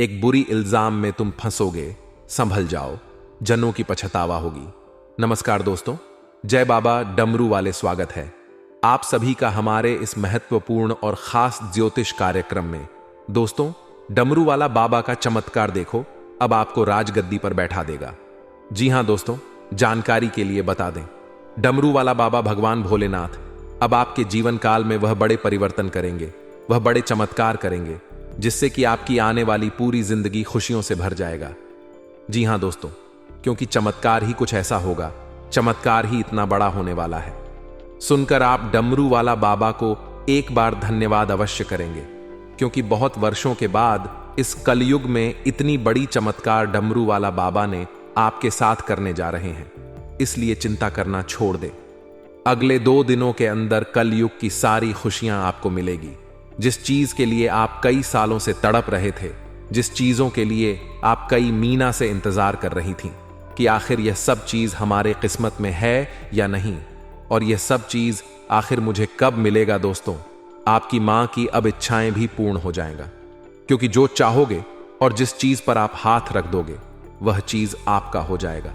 एक बुरी इल्जाम में तुम फंसोगे, संभल जाओ, जनों की पछतावा होगी। नमस्कार दोस्तों, जय बाबा डमरू वाले स्वागत है आप सभी का हमारे इस महत्वपूर्ण और खास ज्योतिष कार्यक्रम में। दोस्तों, डमरू वाला बाबा का चमत्कार देखो, अब आपको राजगद्दी पर बैठा देगा। जी हां दोस्तों, जानकारी के लिए बता दें, डमरू वाला बाबा भगवान भोलेनाथ अब आपके जीवन काल में वह बड़े परिवर्तन करेंगे, वह बड़े चमत्कार करेंगे, जिससे कि आपकी आने वाली पूरी जिंदगी खुशियों से भर जाएगा। जी हां दोस्तों, क्योंकि चमत्कार ही कुछ ऐसा होगा, चमत्कार ही इतना बड़ा होने वाला है। सुनकर आप डमरू वाला बाबा को एक बार धन्यवाद अवश्य करेंगे, क्योंकि बहुत वर्षों के बाद इस कलयुग में इतनी बड़ी चमत्कार डमरू वाला बाबा ने आपके साथ करने जा रहे हैं। इसलिए चिंता करना छोड़ दे। अगले 2 दिनों के अंदर कलयुग की सारी खुशियां आपको मिलेगी। जिस चीज के लिए आप कई सालों से तड़प रहे थे, जिस चीजों के लिए आप कई महीना से इंतजार कर रही थीं कि आखिर यह सब चीज हमारे किस्मत में है या नहीं, और यह सब चीज आखिर मुझे कब मिलेगा। दोस्तों, आपकी मां की अब इच्छाएं भी पूर्ण हो जाएगा, क्योंकि जो चाहोगे और जिस चीज पर आप हाथ रख दोगे वह चीज आपका हो जाएगा।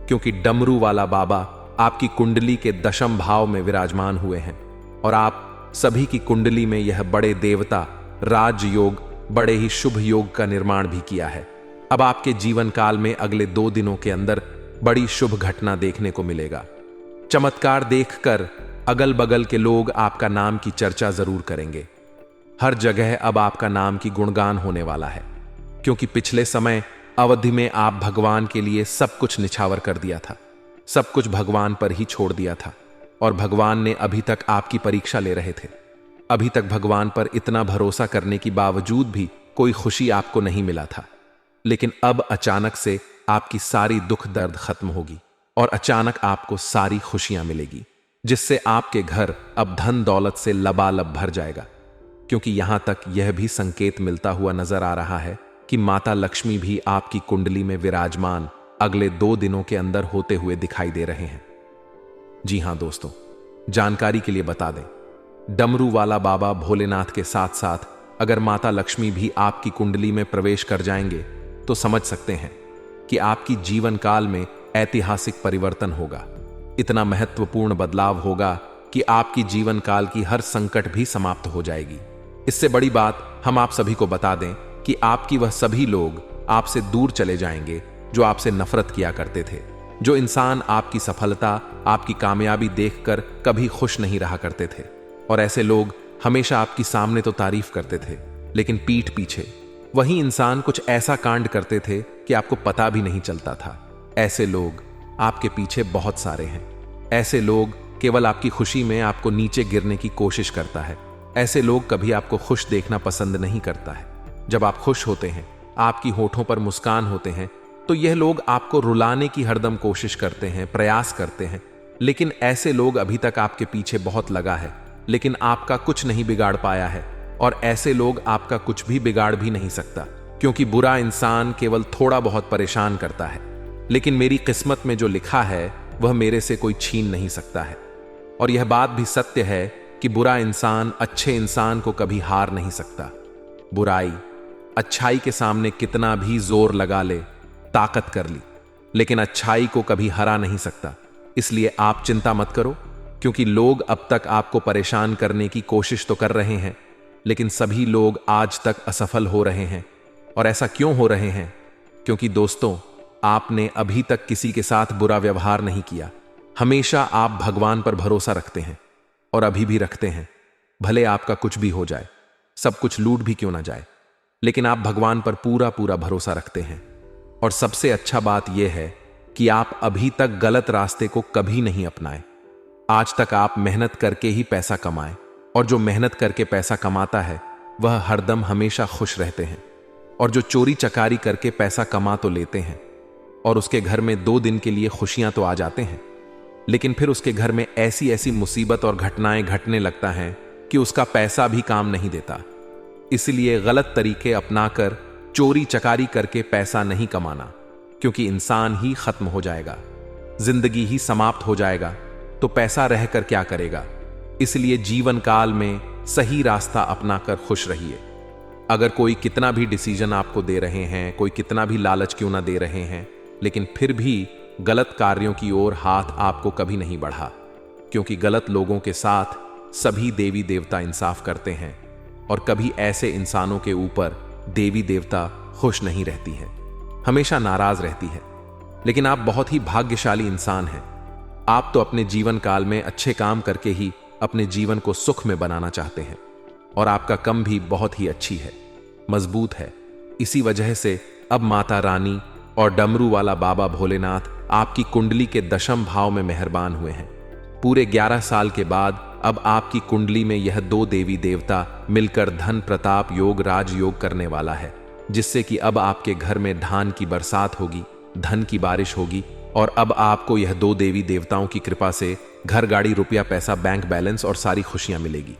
क्योंकि डमरू वाला बाबा आपकी कुंडली के दशम भाव में विराजमान हुए हैं, और आप सभी की कुंडली में यह बड़े देवता राजयोग, बड़े ही शुभ योग का निर्माण भी किया है। अब आपके जीवन काल में अगले 2 दिनों के अंदर बड़ी शुभ घटना देखने को मिलेगा। चमत्कार देखकर अगल बगल के लोग आपका नाम की चर्चा जरूर करेंगे। हर जगह अब आपका नाम की गुणगान होने वाला है, क्योंकि पिछले समय अवधि में आप भगवान के लिए सब कुछ निछावर कर दिया था, सब कुछ भगवान पर ही छोड़ दिया था, और भगवान ने अभी तक आपकी परीक्षा ले रहे थे। अभी तक भगवान पर इतना भरोसा करने के बावजूद भी कोई खुशी आपको नहीं मिला था। लेकिन अब अचानक से आपकी सारी दुख दर्द खत्म होगी और अचानक आपको सारी खुशियां मिलेगी, जिससे आपके घर अब धन दौलत से लबालब भर जाएगा। क्योंकि यहां तक यह भी संकेत मिलता हुआ नजर आ रहा है कि माता लक्ष्मी भी आपकी कुंडली में विराजमान अगले 2 दिनों के अंदर होते हुए दिखाई दे रहे हैं। जी हां दोस्तों, जानकारी के लिए बता दें, डमरू वाला बाबा भोलेनाथ के साथ साथ अगर माता लक्ष्मी भी आपकी कुंडली में प्रवेश कर जाएंगे तो समझ सकते हैं कि आपकी जीवन काल में ऐतिहासिक परिवर्तन होगा। इतना महत्वपूर्ण बदलाव होगा कि आपकी जीवन काल की हर संकट भी समाप्त हो जाएगी। इससे बड़ी बात हम आप सभी को बता दें कि आपकी वह सभी लोग आपसे दूर चले जाएंगे जो आपसे नफरत किया करते थे, जो इंसान आपकी सफलता, आपकी कामयाबी देखकर कभी खुश नहीं रहा करते थे, और ऐसे लोग हमेशा आपकी सामने तो तारीफ करते थे, लेकिन पीठ पीछे वही इंसान कुछ ऐसा कांड करते थे कि आपको पता भी नहीं चलता था। ऐसे लोग आपके पीछे बहुत सारे हैं। ऐसे लोग केवल आपकी खुशी में आपको नीचे गिरने की कोशिश करता है। ऐसे लोग कभी आपको खुश देखना पसंद नहीं करता है। जब आप खुश होते हैं, आपकी होठों पर मुस्कान होते हैं, तो यह लोग आपको रुलाने की हरदम कोशिश करते हैं, प्रयास करते हैं। लेकिन ऐसे लोग अभी तक आपके पीछे बहुत लगा है, लेकिन आपका कुछ नहीं बिगाड़ पाया है, और ऐसे लोग आपका कुछ भी बिगाड़ भी नहीं सकता, क्योंकि बुरा इंसान केवल थोड़ा बहुत परेशान करता है, लेकिन मेरी किस्मत में जो लिखा है वह मेरे से कोई छीन नहीं सकता है। और यह बात भी सत्य है कि बुरा इंसान अच्छे इंसान को कभी हार नहीं सकता। बुराई अच्छाई के सामने कितना भी जोर लगा ले, ताकत कर ली, लेकिन अच्छाई को कभी हरा नहीं सकता। इसलिए आप चिंता मत करो, क्योंकि लोग अब तक आपको परेशान करने की कोशिश तो कर रहे हैं, लेकिन सभी लोग आज तक असफल हो रहे हैं। और ऐसा क्यों हो रहे हैं? क्योंकि दोस्तों, आपने अभी तक किसी के साथ बुरा व्यवहार नहीं किया। हमेशा आप भगवान पर भरोसा रखते हैं, और अभी भी रखते हैं। भले आपका कुछ भी हो जाए, सब कुछ लूट भी क्यों ना जाए, लेकिन आप भगवान पर पूरा पूरा भरोसा रखते हैं। और सबसे अच्छा बात यह है कि आप अभी तक गलत रास्ते को कभी नहीं अपनाए। आज तक आप मेहनत करके ही पैसा कमाए, और जो मेहनत करके पैसा कमाता है वह हरदम हमेशा खुश रहते हैं। और जो चोरी चकारी करके पैसा कमा तो लेते हैं, और उसके घर में 2 दिन के लिए खुशियां तो आ जाते हैं, लेकिन फिर उसके घर में ऐसी ऐसी मुसीबत और घटनाएं घटने लगता है कि उसका पैसा भी काम नहीं देता। इसलिए गलत तरीके अपनाकर चोरी चकारी करके पैसा नहीं कमाना, क्योंकि इंसान ही खत्म हो जाएगा, जिंदगी ही समाप्त हो जाएगा, तो पैसा रहकर क्या करेगा। इसलिए जीवन काल में सही रास्ता अपनाकर खुश रहिए। अगर कोई कितना भी डिसीजन आपको दे रहे हैं, कोई कितना भी लालच क्यों ना दे रहे हैं, लेकिन फिर भी गलत कार्यों की ओर हाथ आपको कभी नहीं बढ़ा, क्योंकि गलत लोगों के साथ सभी देवी देवता इंसाफ करते हैं और कभी ऐसे इंसानों के ऊपर देवी देवता खुश नहीं रहती है, हमेशा नाराज रहती है। लेकिन आप बहुत ही भाग्यशाली इंसान हैं। आप तो अपने जीवन काल में अच्छे काम करके ही अपने जीवन को सुख में बनाना चाहते हैं और आपका कम भी बहुत ही अच्छी है, मजबूत है। इसी वजह से अब माता रानी और डमरू वाला बाबा भोलेनाथ आपकी कुंडली के दशम भाव में मेहरबान हुए हैं। पूरे 11 साल के बाद अब आपकी कुंडली में यह 2 देवी देवता मिलकर धन प्रताप योग राजयोग करने वाला है, जिससे कि अब आपके घर में धान की बरसात होगी, धन की बारिश होगी और अब आपको यह 2 देवी देवताओं की कृपा से घर, गाड़ी, रुपया, पैसा, बैंक बैलेंस और सारी खुशियां मिलेगी।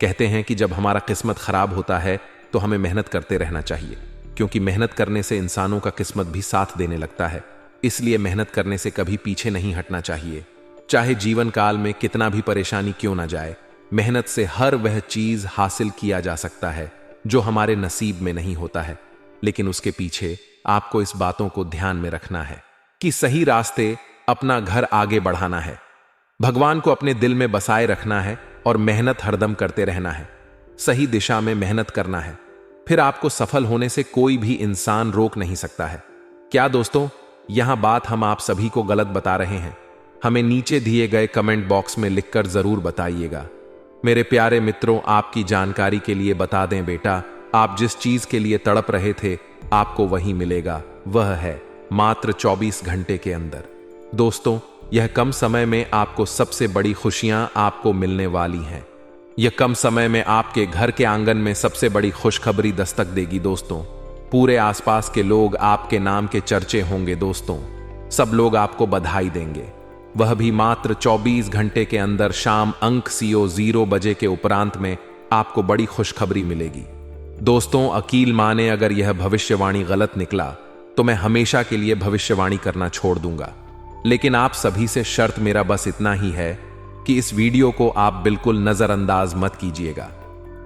कहते हैं कि जब हमारा किस्मत खराब होता है तो हमें मेहनत करते रहना चाहिए, क्योंकि मेहनत करने से इंसानों का किस्मत भी साथ देने लगता है। इसलिए मेहनत करने से कभी पीछे नहीं हटना चाहिए। चाहे जीवन काल में कितना भी परेशानी क्यों ना जाए, मेहनत से हर वह चीज हासिल किया जा सकता है जो हमारे नसीब में नहीं होता है। लेकिन उसके पीछे आपको इस बातों को ध्यान में रखना है कि सही रास्ते अपना घर आगे बढ़ाना है, भगवान को अपने दिल में बसाए रखना है और मेहनत हरदम करते रहना है। सही दिशा में मेहनत करना है, फिर आपको सफल होने से कोई भी इंसान रोक नहीं सकता है। क्या दोस्तों, यहां बात हम आप सभी को गलत बता रहे हैं? हमें नीचे दिए गए कमेंट बॉक्स में लिखकर जरूर बताइएगा। मेरे प्यारे मित्रों, आपकी जानकारी के लिए बता दें बेटा, आप जिस चीज के लिए तड़प रहे थे आपको वही मिलेगा। वह है मात्र 24 घंटे के अंदर। दोस्तों, यह कम समय में आपको सबसे बड़ी खुशियां आपको मिलने वाली हैं। यह कम समय में आपके घर के आंगन में सबसे बड़ी खुशखबरी दस्तक देगी। दोस्तों, पूरे आसपास के लोग आपके नाम के चर्चे होंगे। दोस्तों, सब लोग आपको बधाई देंगे, वह भी मात्र 24 घंटे के अंदर। शाम अंक CO 0 बजे के उपरांत में आपको बड़ी खुशखबरी मिलेगी। दोस्तों, अकील माने अगर यह भविष्यवाणी गलत निकला तो मैं हमेशा के लिए भविष्यवाणी करना छोड़ दूंगा। लेकिन आप सभी से शर्त मेरा बस इतना ही है कि इस वीडियो को आप बिल्कुल नजरअंदाज मत कीजिएगा।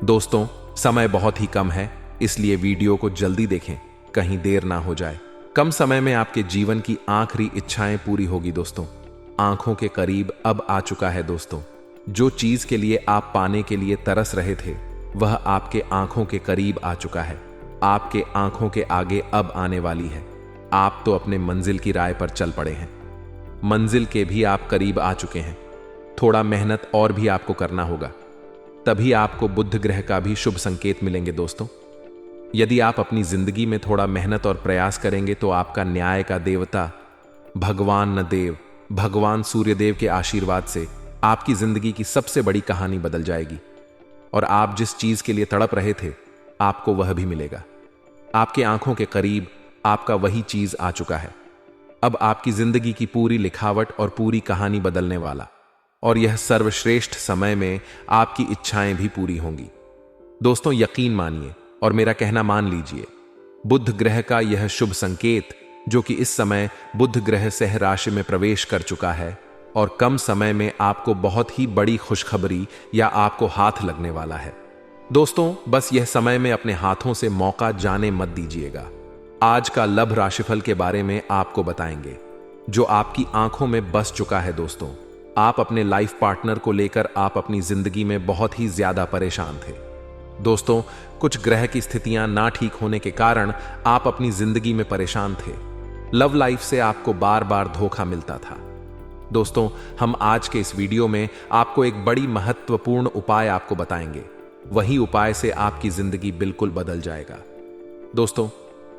दोस्तों, समय बहुत ही कम है, इसलिए वीडियो को जल्दी देखें, कहीं देर ना हो जाए। कम समय में आपके जीवन की आखिरी इच्छाएं पूरी होगी। दोस्तों, आंखों के करीब अब आ चुका है। दोस्तों, जो चीज के लिए आप पाने के लिए तरस रहे थे वह आपके आंखों के करीब आ चुका है। आपके आंखों के आगे अब आने वाली है। आप तो अपने मंजिल की राह पर चल पड़े हैं, मंजिल के भी आप करीब आ चुके हैं। थोड़ा मेहनत और भी आपको करना होगा, तभी आपको बुध ग्रह का भी शुभ संकेत मिलेंगे। दोस्तों, यदि आप अपनी जिंदगी में थोड़ा मेहनत और प्रयास करेंगे तो आपका न्याय का देवता भगवान नदेव, भगवान सूर्यदेव के आशीर्वाद से आपकी जिंदगी की सबसे बड़ी कहानी बदल जाएगी और आप जिस चीज के लिए तड़प रहे थे आपको वह भी मिलेगा। आपके आंखों के करीब आपका वही चीज आ चुका है। अब आपकी जिंदगी की पूरी लिखावट और पूरी कहानी बदलने वाला, और यह सर्वश्रेष्ठ समय में आपकी इच्छाएं भी पूरी होंगी। दोस्तों, यकीन मानिए और मेरा कहना मान लीजिए, बुध ग्रह का यह शुभ संकेत जो कि इस समय बुध ग्रह सिंह राशि में प्रवेश कर चुका है और कम समय में आपको बहुत ही बड़ी खुशखबरी या आपको हाथ लगने वाला है। दोस्तों, बस यह समय में अपने हाथों से मौका जाने मत दीजिएगा। आज का लभ राशिफल के बारे में आपको बताएंगे जो आपकी आंखों में बस चुका है। दोस्तों, आप अपने लाइफ पार्टनर को लेकर आप अपनी जिंदगी में बहुत ही ज्यादा परेशान थे। दोस्तों, कुछ ग्रह की स्थितियां ना ठीक होने के कारण आप अपनी जिंदगी में परेशान थे। लव लाइफ से आपको बार बार धोखा मिलता था। दोस्तों, हम आज के इस वीडियो में आपको एक बड़ी महत्वपूर्ण उपाय आपको बताएंगे। वही उपाय से आपकी जिंदगी बिल्कुल बदल जाएगा। दोस्तों,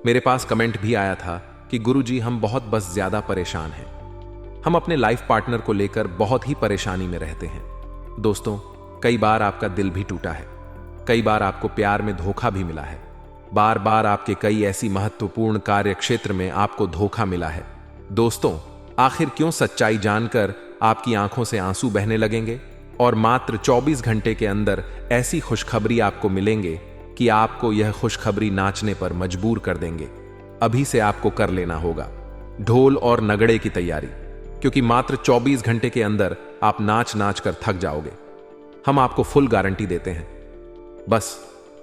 मेरे पास कमेंट भी आया था कि गुरुजी, हम बहुत बस ज्यादा परेशान हैं। हम अपने लाइफ पार्टनर को लेकर बहुत ही परेशानी में रहते हैं। दोस्तों, कई बार आपका दिल भी टूटा है, कई बार आपको प्यार में धोखा भी मिला है, बार बार आपके कई ऐसी महत्वपूर्ण कार्य क्षेत्र में आपको धोखा मिला है। दोस्तों, आखिर क्यों सच्चाई जानकर आपकी आंखों से आंसू बहने लगेंगे और मात्र 24 घंटे के अंदर ऐसी खुशखबरी आपको मिलेंगे कि आपको यह खुशखबरी नाचने पर मजबूर कर देंगे। अभी से आपको कर लेना होगा ढोल और नगड़े की तैयारी, क्योंकि मात्र 24 घंटे के अंदर आप नाच नाच कर थक जाओगे। हम आपको फुल गारंटी देते हैं। बस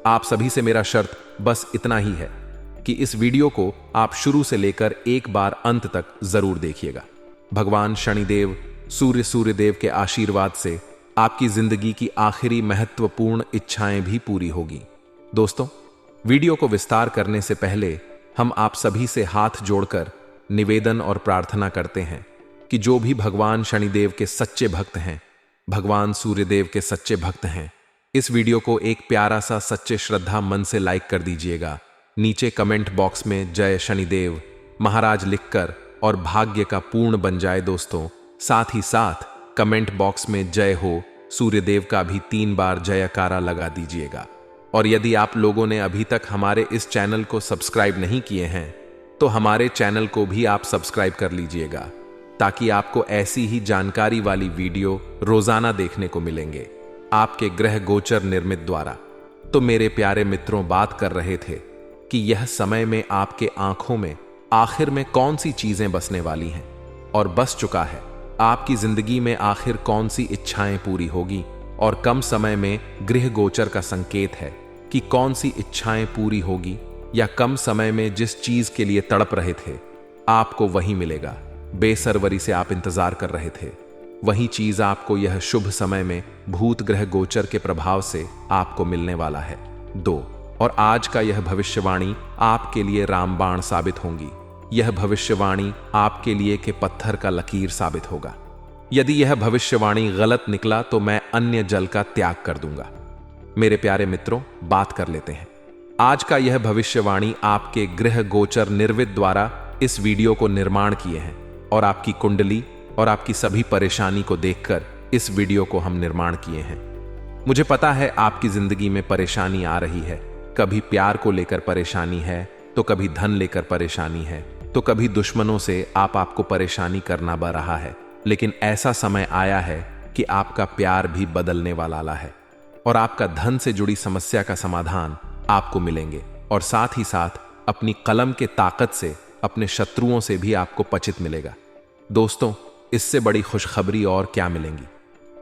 आप सभी से मेरा शर्त बस इतना ही है कि इस वीडियो को आप शुरू से लेकर एक बार अंत तक जरूर देखिएगा। भगवान शनिदेव सूर्यदेव के आशीर्वाद से आपकी जिंदगी की आखिरी महत्वपूर्ण इच्छाएं भी पूरी होगी। दोस्तों, वीडियो को विस्तार करने से पहले हम आप सभी से हाथ जोड़कर निवेदन और प्रार्थना करते हैं कि जो भी भगवान शनिदेव के सच्चे भक्त हैं, भगवान सूर्यदेव के सच्चे भक्त हैं, इस वीडियो को एक प्यारा सा सच्चे श्रद्धा मन से लाइक कर दीजिएगा। नीचे कमेंट बॉक्स में जय शनिदेव महाराज लिखकर और भाग्य का पूर्ण बन जाए दोस्तों। साथ ही साथ कमेंट बॉक्स में जय हो सूर्यदेव का भी 3 बार जयकारा लगा दीजिएगा। और यदि आप लोगों ने अभी तक हमारे इस चैनल को सब्सक्राइब नहीं किए हैं तो हमारे चैनल को भी आप सब्सक्राइब कर लीजिएगा, ताकि आपको ऐसी ही जानकारी वाली वीडियो रोजाना देखने को मिलेंगे आपके ग्रह गोचर निर्मित द्वारा। तो मेरे प्यारे मित्रों, बात कर रहे थे कि यह समय में आपके आंखों में आखिर में कौन सी चीजें बसने वाली हैं और बस चुका है। आपकी जिंदगी में आखिर कौन सी इच्छाएं पूरी होगी और कम समय में गृह गोचर का संकेत है कि कौन सी इच्छाएं पूरी होगी, या कम समय में जिस चीज के लिए तड़प रहे थे आपको वही मिलेगा। बेसरवरी से आप इंतजार कर रहे थे, वही चीज आपको यह शुभ समय में भूत ग्रह गोचर के प्रभाव से आपको मिलने वाला है। 2 और आज का यह भविष्यवाणी आपके लिए रामबाण साबित होंगी। यह भविष्यवाणी आपके लिए के पत्थर का लकीर साबित होगा। यदि यह भविष्यवाणी गलत निकला तो मैं अन्य जल का त्याग कर दूंगा। मेरे प्यारे मित्रों, बात कर लेते हैं। आज का यह भविष्यवाणी आपके गृह गोचर निर्वित द्वारा इस वीडियो को निर्माण किए हैं और आपकी कुंडली और आपकी सभी परेशानी को देखकर इस वीडियो को हम निर्माण किए हैं। मुझे पता है आपकी जिंदगी में परेशानी आ रही है। कभी प्यार को लेकर परेशानी है, तो कभी धन लेकर परेशानी है, तो कभी दुश्मनों से आपको परेशानी करना पड़ रहा है। लेकिन ऐसा समय आया है कि आपका प्यार भी बदलने वाला है और आपका धन से जुड़ी समस्या का समाधान आपको मिलेंगे। और साथ ही साथ अपनी कलम के ताकत से अपने शत्रुओं से भी आपको पचित मिलेगा। दोस्तों, इससे बड़ी खुशखबरी और क्या मिलेंगी।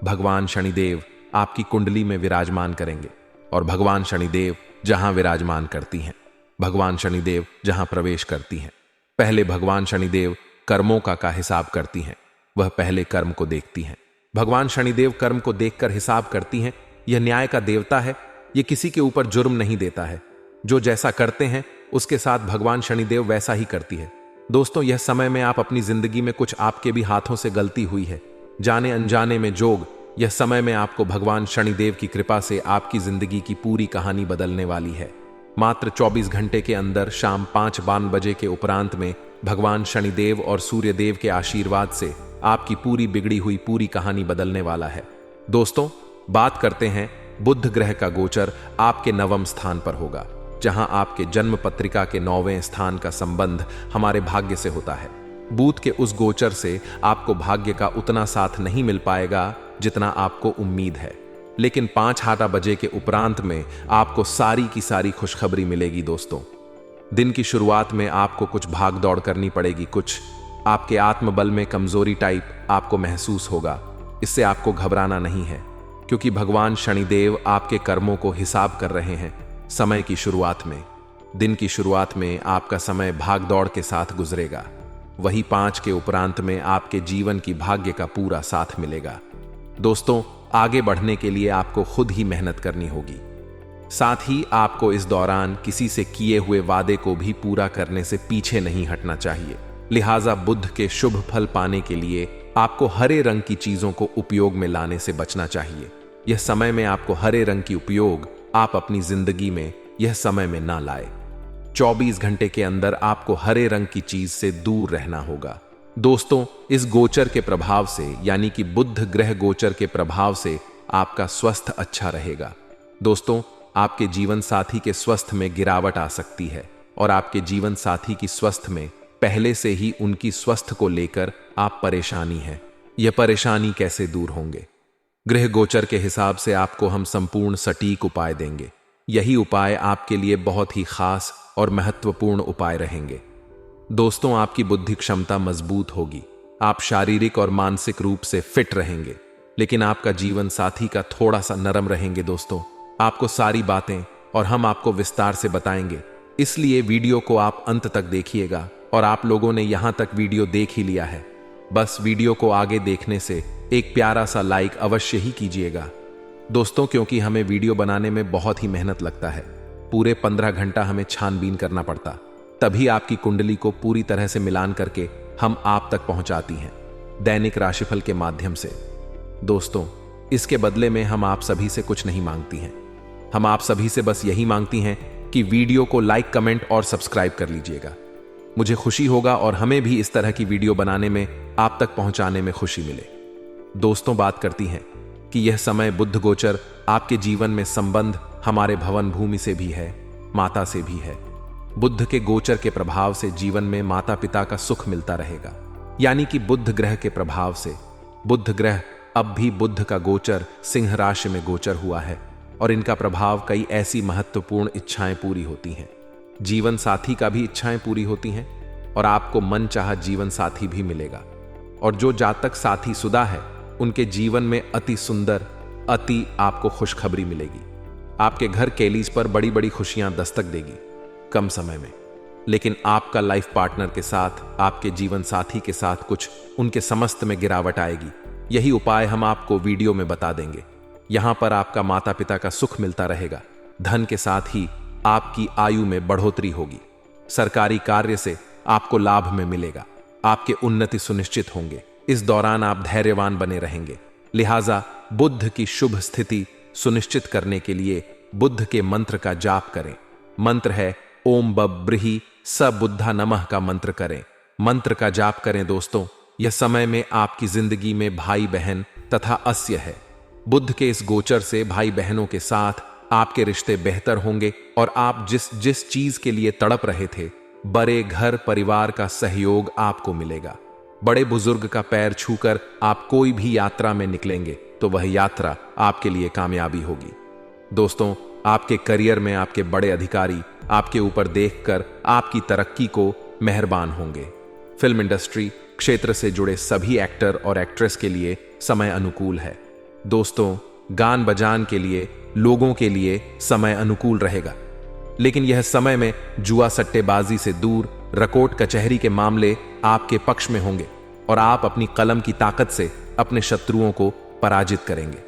भगवान शनिदेव आपकी कुंडली में विराजमान करेंगे और भगवान शनिदेव जहां विराजमान करती हैं, भगवान शनिदेव जहां प्रवेश करती हैं, पहले भगवान शनिदेव कर्मों का हिसाब करती हैं। वह पहले कर्म को देखती हैं। भगवान शनिदेव कर्म को देखकर हिसाब करती हैं। यह न्याय का देवता है। यह किसी के ऊपर जुर्म नहीं देता है। जो जैसा करते हैं उसके साथ भगवान शनिदेव वैसा ही करती है। दोस्तों, यह समय में आप अपनी जिंदगी में कुछ आपके भी हाथों से गलती हुई है, जाने अनजाने में जोग, यह समय में आपको भगवान शनिदेव की कृपा से आपकी जिंदगी की पूरी कहानी बदलने वाली है। मात्र 24 घंटे के अंदर शाम 5-52 बजे के उपरांत में भगवान शनिदेव और सूर्यदेव के आशीर्वाद से आपकी पूरी बिगड़ी हुई पूरी कहानी बदलने वाला है। दोस्तों, बात करते हैं बुध ग्रह का गोचर आपके 9वें स्थान पर होगा, जहां आपके जन्म पत्रिका के 9वें स्थान का संबंध हमारे भाग्य से होता है। बुध के उस गोचर से आपको भाग्य का उतना साथ नहीं मिल पाएगा जितना आपको उम्मीद है, लेकिन 5-8 बजे के उपरांत में आपको सारी की सारी खुशखबरी मिलेगी। दोस्तों, दिन की शुरुआत में आपको कुछ भाग दौड़ करनी पड़ेगी, कुछ आपके आत्मबल में कमजोरी टाइप आपको महसूस होगा। इससे आपको घबराना नहीं है, क्योंकि भगवान शनिदेव आपके कर्मों को हिसाब कर रहे हैं। समय की शुरुआत में, दिन की शुरुआत में आपका समय भाग दौड़ के साथ गुजरेगा। वही 5 के उपरांत में आपके जीवन की भाग्य का पूरा साथ मिलेगा। दोस्तों, आगे बढ़ने के लिए आपको खुद ही मेहनत करनी होगी। साथ ही आपको इस दौरान किसी से किए हुए वादे को भी पूरा करने से पीछे नहीं हटना चाहिए। लिहाजा बुध के शुभ फल पाने के लिए आपको हरे रंग की चीजों को उपयोग में लाने से बचना चाहिए। यह समय में आपको हरे रंग की उपयोग आप अपनी जिंदगी में यह समय में ना लाए। 24 घंटे के अंदर आपको हरे रंग की चीज से दूर रहना होगा। दोस्तों, इस गोचर के प्रभाव से, यानी कि बुध ग्रह गोचर के प्रभाव से आपका स्वास्थ्य अच्छा रहेगा। दोस्तों, आपके जीवन साथी के स्वास्थ्य में गिरावट आ सकती है और आपके जीवन साथी की स्वास्थ्य में पहले से ही उनकी स्वास्थ्य को लेकर आप परेशानी है। यह परेशानी कैसे दूर होंगे? गृह गोचर के हिसाब से आपको हम संपूर्ण सटीक उपाय देंगे। यही उपाय आपके लिए बहुत ही खास और महत्वपूर्ण उपाय रहेंगे। दोस्तों, आपकी बुद्धि क्षमता मजबूत होगी, आप शारीरिक और मानसिक रूप से फिट रहेंगे, लेकिन आपका जीवन साथी का थोड़ा सा नरम रहेंगे। दोस्तों, आपको सारी बातें और हम आपको विस्तार से बताएंगे, इसलिए वीडियो को आप अंत तक देखिएगा। और आप लोगों ने यहां तक वीडियो देख ही लिया है, बस वीडियो को आगे देखने से एक प्यारा सा लाइक अवश्य ही कीजिएगा दोस्तों, क्योंकि हमें वीडियो बनाने में बहुत ही मेहनत लगता है। पूरे 15 घंटा हमें छानबीन करना पड़ता, तभी आपकी कुंडली को पूरी तरह से मिलान करके हम आप तक पहुंचाती हैं दैनिक राशिफल के माध्यम से। दोस्तों, इसके बदले में हम आप सभी से कुछ नहीं मांगती हैं। हम आप सभी से बस यही मांगती हैं कि वीडियो को लाइक, कमेंट और सब्सक्राइब कर लीजिएगा। मुझे खुशी होगा और हमें भी इस तरह की वीडियो बनाने में, आप तक पहुंचाने में खुशी मिले। दोस्तों, बात करती हैं कि यह समय बुध गोचर आपके जीवन में संबंध हमारे भवन भूमि से भी है, माता से भी है। बुध के गोचर के प्रभाव से जीवन में माता पिता का सुख मिलता रहेगा, यानी कि बुध ग्रह के प्रभाव से। बुध ग्रह अब भी बुध का गोचर सिंह राशि में गोचर हुआ है और इनका प्रभाव कई ऐसी महत्वपूर्ण इच्छाएं पूरी होती हैं। जीवन साथी का भी इच्छाएं पूरी होती हैं और आपको मनचाहा जीवन साथी भी मिलेगा। और जो जातक साथी सुदा है, उनके जीवन में अति सुंदर, अति आपको खुशखबरी मिलेगी। आपके घर केलीज पर बड़ी बड़ी खुशियां दस्तक देगी कम समय में। लेकिन आपका लाइफ पार्टनर के साथ, आपके जीवन साथी के साथ कुछ उनके समस्त में गिरावट आएगी। यही उपाय हम आपको वीडियो में बता देंगे। यहां पर आपका माता पिता का सुख मिलता रहेगा, धन के साथ ही आपकी आयु में बढ़ोतरी होगी। सरकारी कार्य से आपको लाभ में मिलेगा, आपके उन्नति सुनिश्चित होंगे। इस दौरान आप धैर्यवान बने रहेंगे। लिहाजा बुध की शुभ स्थिति सुनिश्चित करने के लिए बुध के मंत्र का जाप करें। मंत्र है ओम बब्रही स बुद्धा नमः का मंत्र करें। मंत्र का जाप करें दोस्तों। यह समय में आपकी जिंदगी में भाई बहन तथा अस्य है। बुध के इस गोचर से भाई बहनों के साथ आपके रिश्ते बेहतर होंगे और आप जिस जिस चीज के लिए तड़प रहे थे, बड़े घर परिवार का सहयोग आपको मिलेगा। बड़े बुजुर्ग का पैर छूकर आप कोई भी यात्रा में निकलेंगे तो वह यात्रा आपके लिए कामयाबी होगी। दोस्तों, आपके करियर में आपके बड़े अधिकारी आपके ऊपर देखकर आपकी तरक्की को मेहरबान होंगे। फिल्म इंडस्ट्री क्षेत्र से जुड़े सभी एक्टर और एक्ट्रेस के लिए समय अनुकूल है। दोस्तों, गान बजान के लिए लोगों के लिए समय अनुकूल रहेगा, लेकिन यह समय में जुआ सट्टेबाजी से दूर, रकोट कचहरी के मामले आपके पक्ष में होंगे और आप अपनी कलम की ताकत से अपने शत्रुओं को पराजित करेंगे।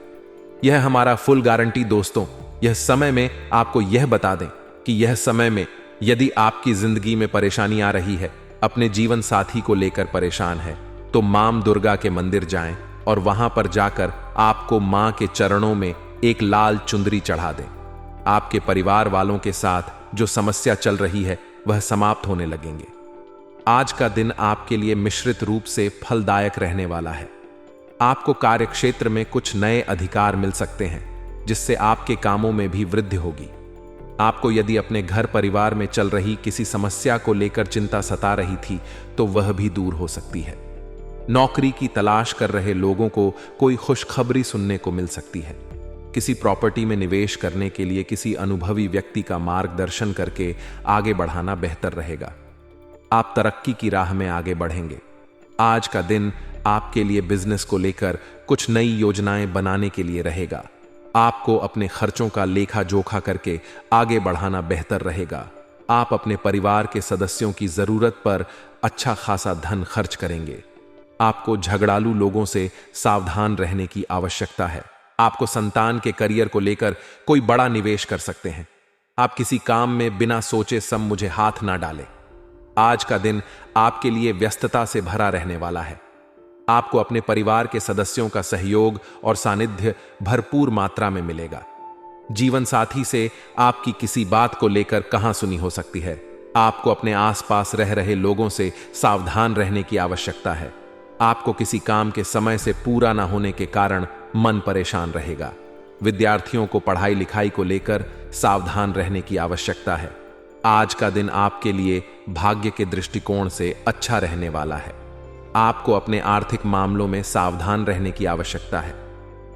यह हमारा फुल गारंटी दोस्तों। यह समय में आपको यह बता दें कि यह समय में यदि आपकी जिंदगी में परेशानी आ रही है, अपने जीवन साथी को लेकर परेशान है, तो मां दुर्गा के मंदिर जाएं और वहां पर जाकर आपको मां के चरणों में एक लाल चुंदरी चढ़ा दें। आपके परिवार वालों के साथ जो समस्या चल रही है वह समाप्त होने लगेंगे। आज का दिन आपके लिए मिश्रित रूप से फलदायक रहने वाला है। आपको कार्यक्षेत्र में कुछ नए अधिकार मिल सकते हैं, जिससे आपके कामों में भी वृद्धि होगी। आपको यदि अपने घर परिवार में चल रही किसी समस्या को लेकर चिंता सता रही थी, तो वह भी दूर हो सकती है। नौकरी की तलाश कर रहे लोगों को कोई खुशखबरी सुनने को मिल सकती है। किसी प्रॉपर्टी में निवेश करने के लिए किसी अनुभवी व्यक्ति का मार्गदर्शन करके आगे बढ़ाना बेहतर रहेगा। आप तरक्की की राह में आगे बढ़ेंगे। आज का दिन आपके लिए बिजनेस को लेकर कुछ नई योजनाएं बनाने के लिए रहेगा। आपको अपने खर्चों का लेखा जोखा करके आगे बढ़ाना बेहतर रहेगा। आप अपने परिवार के सदस्यों की जरूरत पर अच्छा खासा धन खर्च करेंगे। आपको झगड़ालू लोगों से सावधान रहने की आवश्यकता है। आपको संतान के करियर को लेकर कोई बड़ा निवेश कर सकते हैं। आप किसी काम में बिना सोचे मुझे हाथ ना डालें। आज का दिन आपके लिए व्यस्तता से भरा रहने वाला है। आपको अपने परिवार के सदस्यों का सहयोग और सानिध्य भरपूर मात्रा में मिलेगा। जीवन साथी से आपकी किसी बात को लेकर कहां सुनी हो सकती है। आपको अपने आसपास रह रहे लोगों से सावधान रहने की आवश्यकता है। आपको किसी काम के समय से पूरा ना होने के कारण मन परेशान रहेगा। विद्यार्थियों को पढ़ाई लिखाई को लेकर सावधान रहने की आवश्यकता है। आज का दिन आपके लिए भाग्य के दृष्टिकोण से अच्छा रहने वाला है। आपको अपने आर्थिक मामलों में सावधान रहने की आवश्यकता है।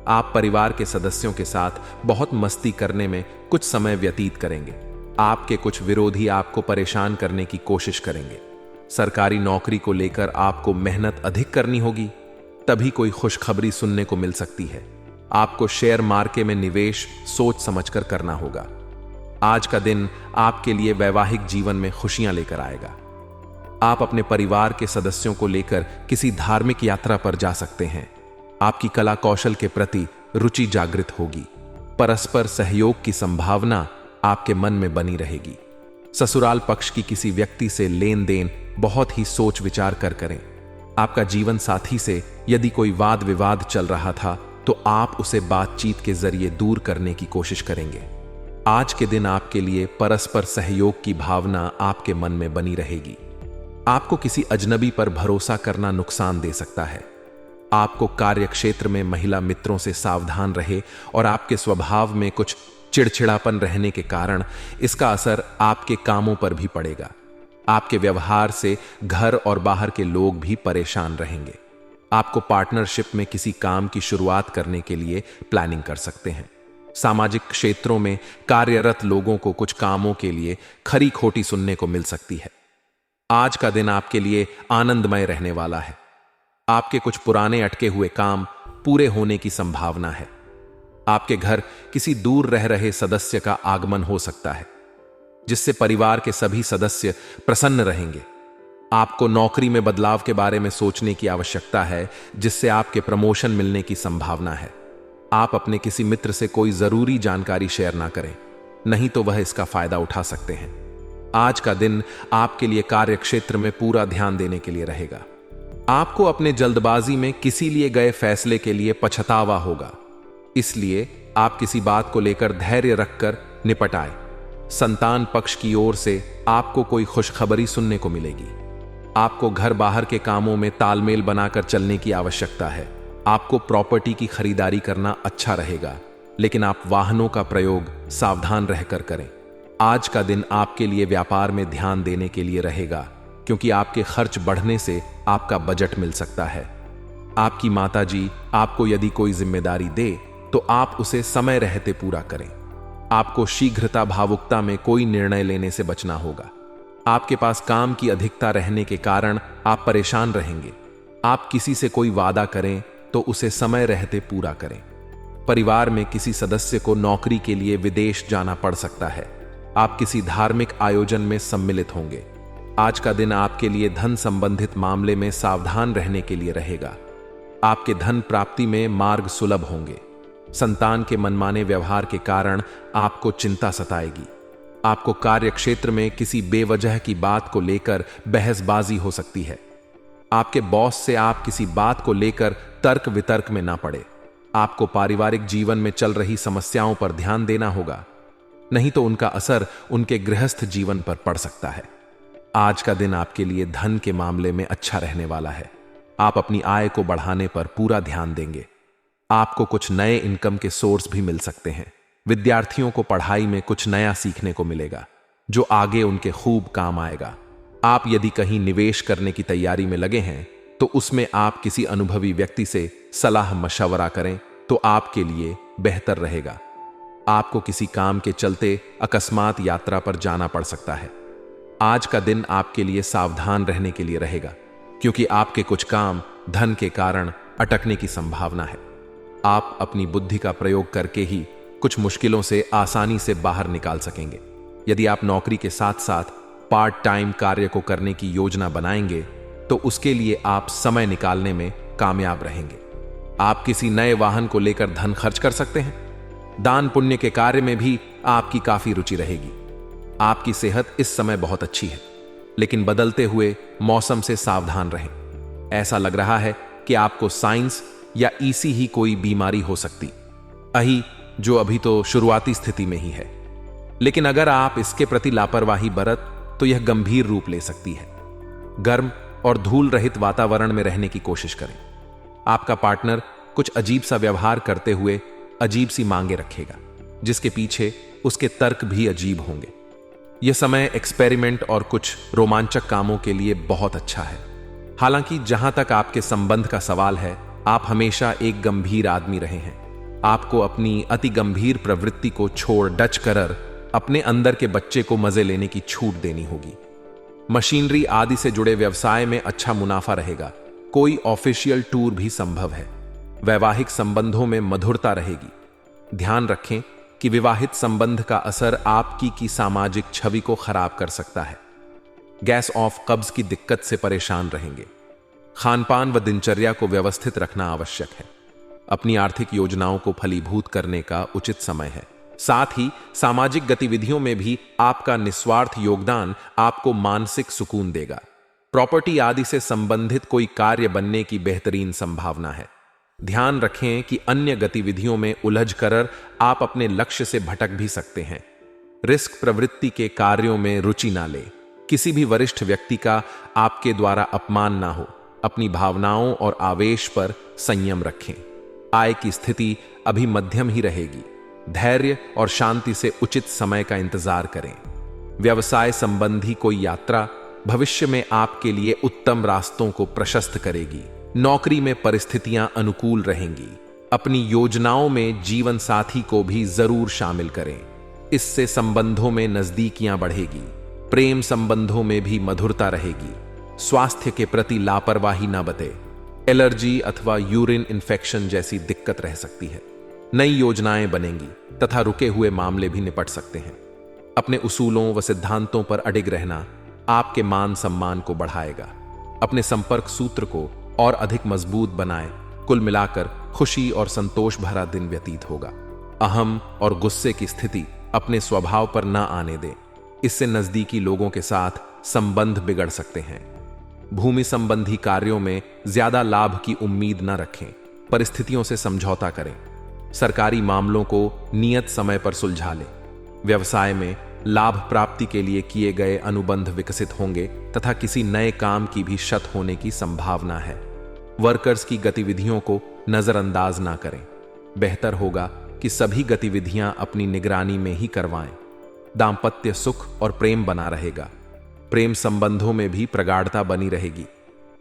आप परिवार के सदस्यों के साथ बहुत मस्ती करने में कुछ समय व्यतीत करेंगे। आपके कुछ विरोधी आपको परेशान करने की कोशिश करेंगे। सरकारी नौकरी को लेकर आपको मेहनत अधिक करनी होगी, तभी कोई खुशखबरी सुनने को मिल सकती है। आपको शेयर मार्केट में निवेश सोच समझकर करना होगा। आज का दिन आपके लिए वैवाहिक जीवन में खुशियां लेकर आएगा। आप अपने परिवार के सदस्यों को लेकर किसी धार्मिक यात्रा पर जा सकते हैं। आपकी कला कौशल के प्रति रुचि जागृत होगी। परस्पर सहयोग की संभावना आपके मन में बनी रहेगी। ससुराल पक्ष की किसी व्यक्ति से लेन देन बहुत ही सोच विचार कर करें। आपका जीवन साथी से यदि कोई वाद विवाद चल रहा था तो आप उसे बातचीत के जरिए दूर करने की कोशिश करेंगे। आज के दिन आपके लिए परस्पर सहयोग की भावना आपके मन में बनी रहेगी। आपको किसी अजनबी पर भरोसा करना नुकसान दे सकता है। आपको कार्य क्षेत्र में महिला मित्रों से सावधान रहे और आपके स्वभाव में कुछ चिड़चिड़ापन रहने के कारण इसका असर आपके कामों पर भी पड़ेगा। आपके व्यवहार से घर और बाहर के लोग भी परेशान रहेंगे। आपको पार्टनरशिप में किसी काम की शुरुआत करने के लिए प्लानिंग कर सकते हैं। सामाजिक क्षेत्रों में कार्यरत लोगों को कुछ कामों के लिए खरी खोटी सुनने को मिल सकती है। आज का दिन आपके लिए आनंदमय रहने वाला है। आपके कुछ पुराने अटके हुए काम पूरे होने की संभावना है। आपके घर किसी दूर रह रहे सदस्य का आगमन हो सकता है, जिससे परिवार के सभी सदस्य प्रसन्न रहेंगे। आपको नौकरी में बदलाव के बारे में सोचने की आवश्यकता है, जिससे आपके प्रमोशन मिलने की संभावना है। आप अपने किसी मित्र से कोई जरूरी जानकारी शेयर ना करें, नहीं तो वह इसका फायदा उठा सकते हैं। आज का दिन आपके लिए कार्य क्षेत्र में पूरा ध्यान देने के लिए रहेगा। आपको अपने जल्दबाजी में किसी लिए गए फैसले के लिए पछतावा होगा, इसलिए आप किसी बात को लेकर धैर्य रखकर निपट आए। संतान पक्ष की ओर से आपको कोई खुशखबरी सुनने को मिलेगी। आपको घर बाहर के कामों में तालमेल बनाकर चलने की आवश्यकता है। आपको प्रॉपर्टी की खरीदारी करना अच्छा रहेगा, लेकिन आप वाहनों का प्रयोग सावधान रहकर करें। आज का दिन आपके लिए व्यापार में ध्यान देने के लिए रहेगा, क्योंकि आपके खर्च बढ़ने से आपका बजट मिल सकता है। आपकी माताजी आपको यदि कोई जिम्मेदारी दे तो आप उसे समय रहते पूरा करें। आपको शीघ्रता भावुकता में कोई निर्णय लेने से बचना होगा। आपके पास काम की अधिकता रहने के कारण आप परेशान रहेंगे। आप किसी से कोई वादा करें तो उसे समय रहते पूरा करें। परिवार में किसी सदस्य को नौकरी के लिए विदेश जाना पड़ सकता है। आप किसी धार्मिक आयोजन में सम्मिलित होंगे। आज का दिन आपके लिए धन संबंधित मामले में सावधान रहने के लिए रहेगा। आपके धन प्राप्ति में मार्ग सुलभ होंगे। संतान के मनमाने व्यवहार के कारण आपको चिंता सताएगी। आपको कार्य क्षेत्र में किसी बेवजह की बात को लेकर बहसबाजी हो सकती है। आपके बॉस से आप किसी बात को लेकर तर्क वितर्क में ना पड़े। आपको पारिवारिक जीवन में चल रही समस्याओं पर ध्यान देना होगा, नहीं तो उनका असर उनके गृहस्थ जीवन पर पड़ सकता है। आज का दिन आपके लिए धन के मामले में अच्छा रहने वाला है। आप अपनी आय को बढ़ाने पर पूरा ध्यान देंगे। आपको कुछ नए इनकम के सोर्स भी मिल सकते हैं। विद्यार्थियों को पढ़ाई में कुछ नया सीखने को मिलेगा, जो आगे उनके खूब काम आएगा। आप यदि कहीं निवेश करने की तैयारी में लगे हैं तो उसमें आप किसी अनुभवी व्यक्ति से सलाह मशवरा करें तो आपके लिए बेहतर रहेगा। आपको किसी काम के चलते अकस्मात यात्रा पर जाना पड़ सकता है। आज का दिन आपके लिए सावधान रहने के लिए रहेगा, क्योंकि आपके कुछ काम धन के कारण अटकने की संभावना है। आप अपनी बुद्धि का प्रयोग करके ही कुछ मुश्किलों से आसानी से बाहर निकाल सकेंगे। यदि आप नौकरी के साथ साथ पार्ट टाइम कार्य को करने की योजना बनाएंगे तो उसके लिए आप समय निकालने में कामयाब रहेंगे। आप किसी नए वाहन को लेकर धन खर्च कर सकते हैं। दान पुण्य के कार्य में भी आपकी काफी रुचि रहेगी। आपकी सेहत इस समय बहुत अच्छी है, लेकिन बदलते हुए मौसम से सावधान रहें। ऐसा लग रहा है कि आपको साइंस या ईसी ही कोई बीमारी हो सकती अही, जो अभी तो शुरुआती स्थिति में ही है, लेकिन अगर आप इसके प्रति लापरवाही बरत तो यह गंभीर रूप ले सकती है। गर्म और धूल रहित वातावरण में रहने की कोशिश करें। आपका पार्टनर कुछ अजीब सा व्यवहार करते हुए अजीब सी मांगे रखेगा, जिसके पीछे उसके तर्क भी अजीब होंगे। यह समय एक्सपेरिमेंट और कुछ रोमांचक कामों के लिए बहुत अच्छा है। हालांकि जहां तक आपके संबंध का सवाल है, आप हमेशा एक गंभीर आदमी रहे हैं। आपको अपनी अति गंभीर प्रवृत्ति को छोड़ डच कर अपने अंदर के बच्चे को मजे लेने की छूट देनी होगी। मशीनरी आदि से जुड़े व्यवसाय में अच्छा मुनाफा रहेगा। कोई ऑफिशियल टूर भी संभव है। वैवाहिक संबंधों में मधुरता रहेगी। ध्यान रखें कि विवाहित संबंध का असर आपकी की सामाजिक छवि को खराब कर सकता है। गैस ऑफ कब्ज की दिक्कत से परेशान रहेंगे। खानपान व दिनचर्या को व्यवस्थित रखना आवश्यक है। अपनी आर्थिक योजनाओं को फलीभूत करने का उचित समय है। साथ ही सामाजिक गतिविधियों में भी आपका निस्वार्थ योगदान आपको मानसिक सुकून देगा। प्रॉपर्टी आदि से संबंधित कोई कार्य बनने की बेहतरीन संभावना है। ध्यान रखें कि अन्य गतिविधियों में उलझ कर आप अपने लक्ष्य से भटक भी सकते हैं। रिस्क प्रवृत्ति के कार्यों में रुचि ना लें। किसी भी वरिष्ठ व्यक्ति का आपके द्वारा अपमान ना हो। अपनी भावनाओं और आवेश पर संयम रखें। आय की स्थिति अभी मध्यम ही रहेगी। धैर्य और शांति से उचित समय का इंतजार करें। व्यवसाय संबंधी कोई यात्रा भविष्य में आपके लिए उत्तम रास्तों को प्रशस्त करेगी। नौकरी में परिस्थितियां अनुकूल रहेंगी। अपनी योजनाओं में जीवन साथी को भी जरूर शामिल करें। इससे संबंधों में नजदीकियां बढ़ेगी। प्रेम संबंधों में भी मधुरता रहेगी। स्वास्थ्य के प्रति लापरवाही ना बरतें। एलर्जी अथवा यूरिन इन्फेक्शन जैसी दिक्कत रह सकती है। नई योजनाएं बनेंगी तथा रुके हुए मामले भी निपट सकते हैं। अपने उसूलों व सिद्धांतों पर अडिग रहना आपके मान सम्मान को बढ़ाएगा। अपने संपर्क सूत्र को और अधिक मजबूत बनाएं। कुल मिलाकर खुशी और संतोष भरा दिन व्यतीत होगा। अहम और गुस्से की स्थिति अपने स्वभाव पर न आने दें। इससे नजदीकी लोगों के साथ संबंध बिगड़ सकते हैं। भूमि संबंधी कार्यों में ज्यादा लाभ की उम्मीद न रखें। परिस्थितियों से समझौता करें। सरकारी मामलों को नियत समय पर सुलझा लें। व्यवसाय में लाभ प्राप्ति के लिए किए गए अनुबंध विकसित होंगे तथा किसी नए काम की भी शत होने की संभावना है। वर्कर्स की गतिविधियों को नजरअंदाज ना करें। बेहतर होगा कि सभी गतिविधियां अपनी निगरानी में ही करवाएं। दांपत्य सुख और प्रेम बना रहेगा। प्रेम संबंधों में भी प्रगाढ़ता बनी रहेगी।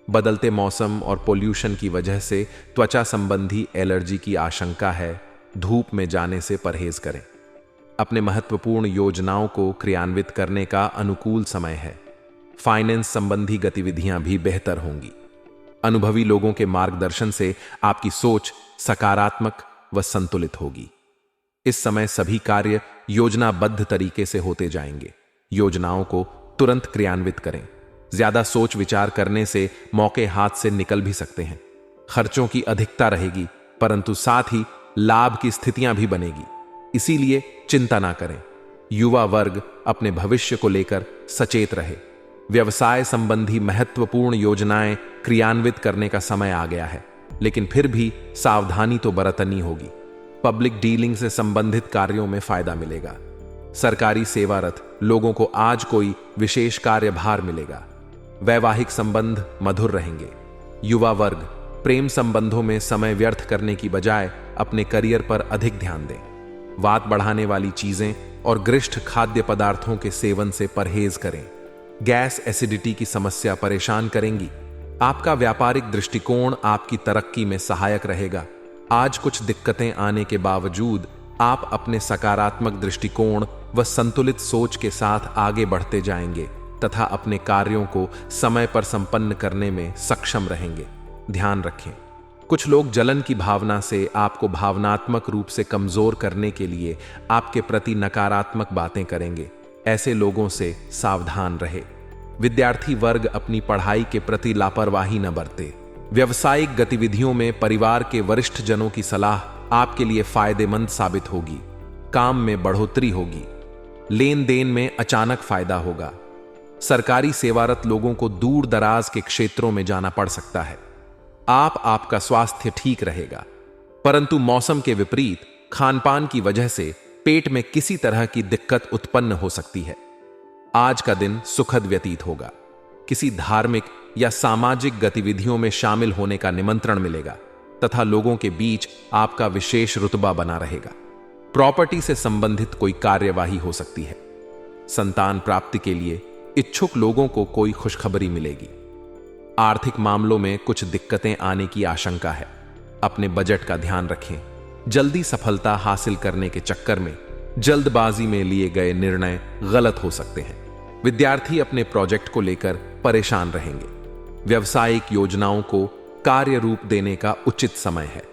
बदलते मौसम और पोल्यूशन की वजह से त्वचा संबंधी एलर्जी की आशंका है। धूप में जाने से परहेज करें। अपने महत्वपूर्ण योजनाओं को क्रियान्वित करने का अनुकूल समय है। फाइनेंस संबंधी गतिविधियां भी बेहतर होंगी। अनुभवी लोगों के मार्गदर्शन से आपकी सोच सकारात्मक व संतुलित होगी। इस समय सभी कार्य योजनाबद्ध तरीके से होते जाएंगे। योजनाओं को तुरंत क्रियान्वित करें। ज्यादा सोच विचार करने से मौके हाथ से निकल भी सकते हैं। खर्चों की अधिकता रहेगी, परंतु साथ ही लाभ की स्थितियां भी बनेगी। इसीलिए चिंता ना करें। युवा वर्ग अपने भविष्य को लेकर सचेत रहे। व्यवसाय संबंधी महत्वपूर्ण योजनाएं क्रियान्वित करने का समय आ गया है, लेकिन फिर भी सावधानी तो बरतनी होगी। पब्लिक डीलिंग से संबंधित कार्यों में फायदा मिलेगा। सरकारी सेवारत लोगों को आज कोई विशेष कार्यभार मिलेगा। वैवाहिक संबंध मधुर रहेंगे। युवा वर्ग प्रेम संबंधों में समय व्यर्थ करने की बजाय अपने करियर पर अधिक ध्यान दें। वात बढ़ाने वाली चीजें और गरिष्ठ खाद्य पदार्थों के सेवन से परहेज करें। गैस एसिडिटी की समस्या परेशान करेंगी। आपका व्यापारिक दृष्टिकोण आपकी तरक्की में सहायक रहेगा। आज कुछ दिक्कतें आने के बावजूद आप अपने सकारात्मक दृष्टिकोण व संतुलित सोच के साथ आगे बढ़ते जाएंगे तथा अपने कार्यों को समय पर संपन्न करने में सक्षम रहेंगे। ध्यान रखें, कुछ लोग जलन की भावना से आपको भावनात्मक रूप से कमजोर करने के लिए आपके प्रति नकारात्मक बातें करेंगे। ऐसे लोगों से सावधान रहे। विद्यार्थी वर्ग अपनी पढ़ाई के प्रति लापरवाही न बरते। व्यावसायिक गतिविधियों में परिवार के वरिष्ठ जनों की सलाह आपके लिए फायदेमंद साबित होगी। काम में बढ़ोतरी होगी। लेन देन में अचानक फायदा होगा। सरकारी सेवारत लोगों को दूर दराज के क्षेत्रों में जाना पड़ सकता है। आपका स्वास्थ्य ठीक रहेगा, परंतु मौसम के विपरीत खानपान की वजह से पेट में किसी तरह की दिक्कत उत्पन्न हो सकती है। आज का दिन सुखद व्यतीत होगा। किसी धार्मिक या सामाजिक गतिविधियों में शामिल होने का निमंत्रण मिलेगा तथा लोगों के बीच आपका विशेष रुतबा बना रहेगा। प्रॉपर्टी से संबंधित कोई कार्यवाही हो सकती है। संतान प्राप्ति के लिए इच्छुक लोगों को कोई खुशखबरी मिलेगी। आर्थिक मामलों में कुछ दिक्कतें आने की आशंका है। अपने बजट का ध्यान रखें। जल्दी सफलता हासिल करने के चक्कर में जल्दबाजी में लिए गए निर्णय गलत हो सकते हैं। विद्यार्थी अपने प्रोजेक्ट को लेकर परेशान रहेंगे। व्यावसायिक योजनाओं को कार्य रूप देने का उचित समय है।